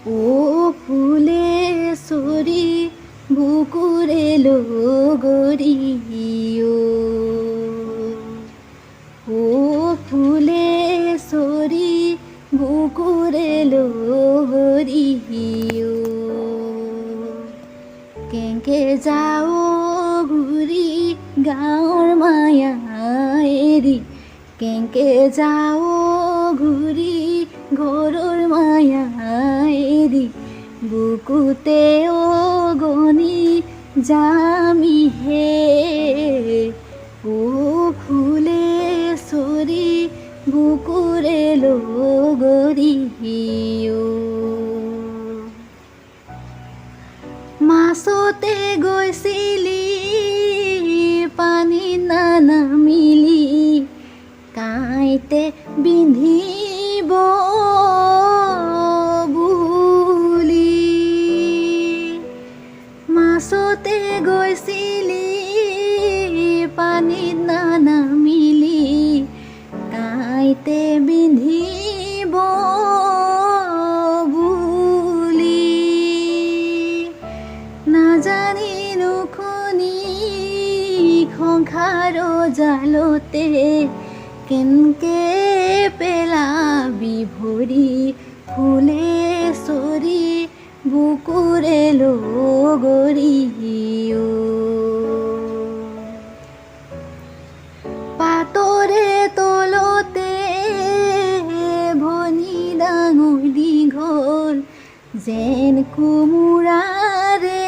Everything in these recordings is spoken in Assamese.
ও ফুলেশ্বৰী বুকুৰে লগৰিও ও ফুলেশ্বৰী বুকুৰে লগৰিও কেনেকে যাও ঘূৰি গাঁৱৰ মায়া এৰি কেনেকে যাও ঘূৰি ঘৰৰ মায়া এৰি বুকুতে অগনি যামি হে ও ফুলেশ্বৰী বুকুৰে লগৰিও মাছতে গৈছিলি পানী নানামিলি কাঁইতে বিন্ধিব বুলি মাছতে গৈছিলি পানীত নানামিলি কাঁইতে বিন্ধিব বুলি নাজানিলো শুনি সংসাৰ জালতে কেনকে পেলাবি ভৰি ফুলেশ্বৰী বুকুৰে লগৰিও পাতৰে তলতে ভনী ডাঙৰ দীঘল যেন কোমোৰাৰে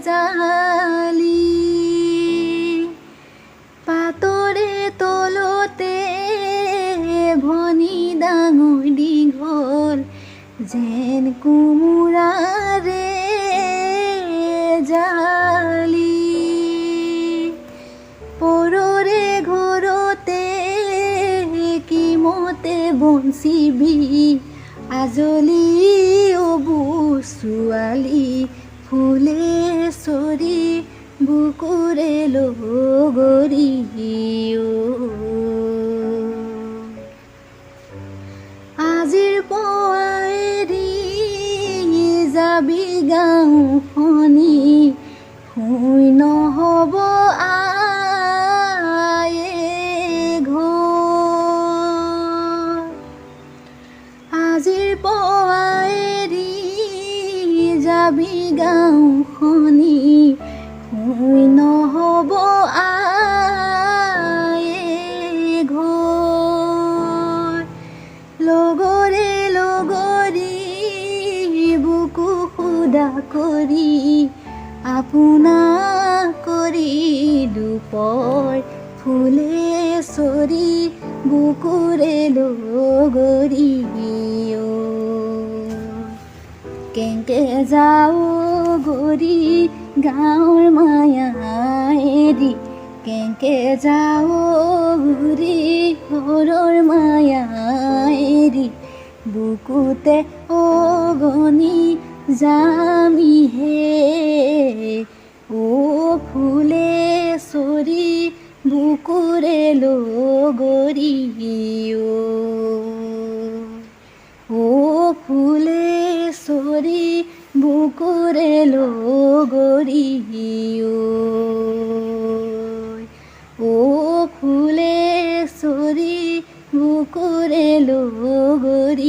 জালি পাতৰে তলতে ভনী ডাঙৰ দীঘল যেন কোমোৰাৰে জালি পৰৰে ঘৰতে কিমতে বঞ্চিবি আজলি অবু ছোৱালী ফুলেশ্বৰী বুকুৰে লগৰিও আজিৰ পৰা এৰি যাবি গাঁওখনি শুই নহ'ব আয়ে ঘৰ আজিৰ পৰা এৰি যাবি গাঁওখনি শুই নহ'ব আয়ে ঘৰ লগৰে লগৰি বুকু সুদা কৰি আপোনাক কৰিলো পৰ ফুলেশ্বৰী বুকুৰে লগৰিও কেনকে যাও ঘূৰি গাঁৱৰ মায়া এৰি কেনকে যাও ঘূৰি ঘৰৰ মায়া এৰি বুকুতে অগনি যামি হে ও ফুলেশ্বৰী বুকুৰে লগৰিও ও ফুলেশ্বৰী বুকুৰে লগৰিও ও ফুলেশ্বৰী বুকুৰে লগৰিও